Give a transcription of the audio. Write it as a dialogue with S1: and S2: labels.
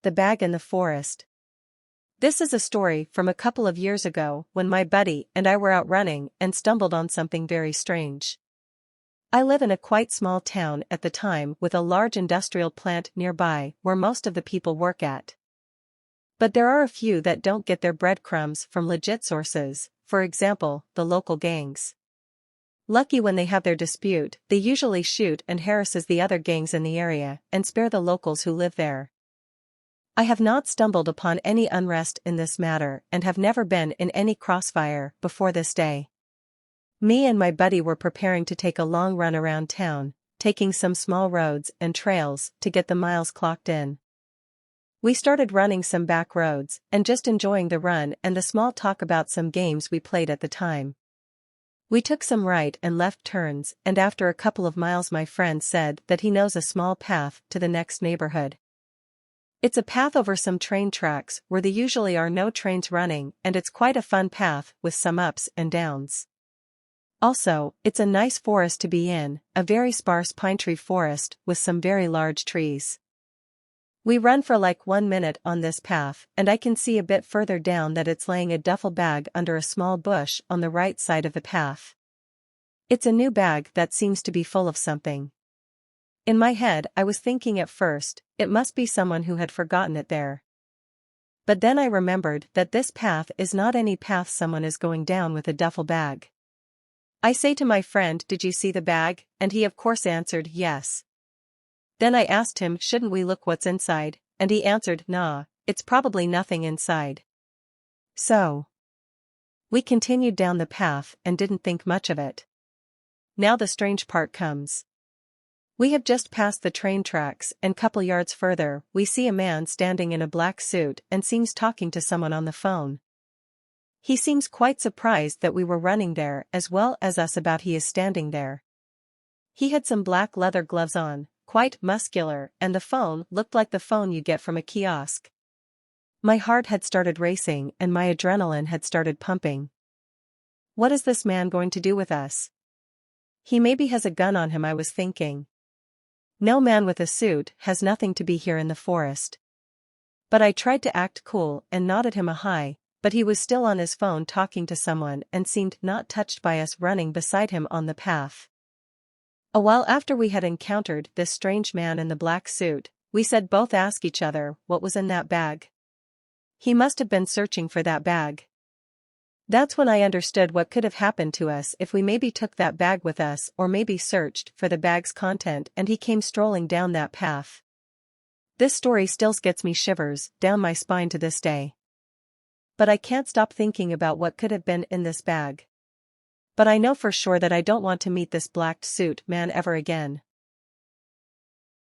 S1: The bag in the forest. This is a story from a couple of years ago when my buddy and I were out running and stumbled on something very strange. I live in a quite small town at the time with a large industrial plant nearby where most of the people work at. But there are a few that don't get their breadcrumbs from legit sources, for example, the local gangs. Lucky when they have their dispute, they usually shoot and harasses the other gangs in the area and spare the locals who live there. I have not stumbled upon any unrest in this matter and have never been in any crossfire before this day. Me and my buddy were preparing to take a long run around town, taking some small roads and trails to get the miles clocked in. We started running some back roads and just enjoying the run and the small talk about some games we played at the time. We took some right and left turns, and after a couple of miles my friend said that he knows a small path to the next neighborhood. It's a path over some train tracks where there usually are no trains running, and it's quite a fun path with some ups and downs. Also, it's a nice forest to be in, a very sparse pine tree forest with some very large trees. We run for like 1 minute on this path, and I can see a bit further down that it's laying a duffel bag under a small bush on the right side of the path. It's a new bag that seems to be full of something. In my head I was thinking at first, it must be someone who had forgotten it there. But then I remembered that this path is not any path someone is going down with a duffel bag. I say to my friend, "Did you see the bag?" And he of course answered, "Yes." Then I asked him, "Shouldn't we look what's inside?" And he answered, "Nah, it's probably nothing inside." So we continued down the path and didn't think much of it. Now the strange part comes. We have just passed the train tracks, and couple yards further, we see a man standing in a black suit and seems talking to someone on the phone. He seems quite surprised that we were running there as well as us about he is standing there. He had some black leather gloves on, quite muscular, and the phone looked like the phone you get from a kiosk. My heart had started racing and my adrenaline had started pumping. What is this man going to do with us? He maybe has a gun on him, I was thinking. No man with a suit has nothing to be here in the forest. But I tried to act cool and nodded him a hi, but he was still on his phone talking to someone and seemed not touched by us running beside him on the path. A while after we had encountered this strange man in the black suit, we said both ask each other what was in that bag. He must have been searching for that bag. That's when I understood what could have happened to us if we maybe took that bag with us or maybe searched for the bag's content and he came strolling down that path. This story still gets me shivers down my spine to this day. But I can't stop thinking about what could have been in this bag. But I know for sure that I don't want to meet this black suit man ever again.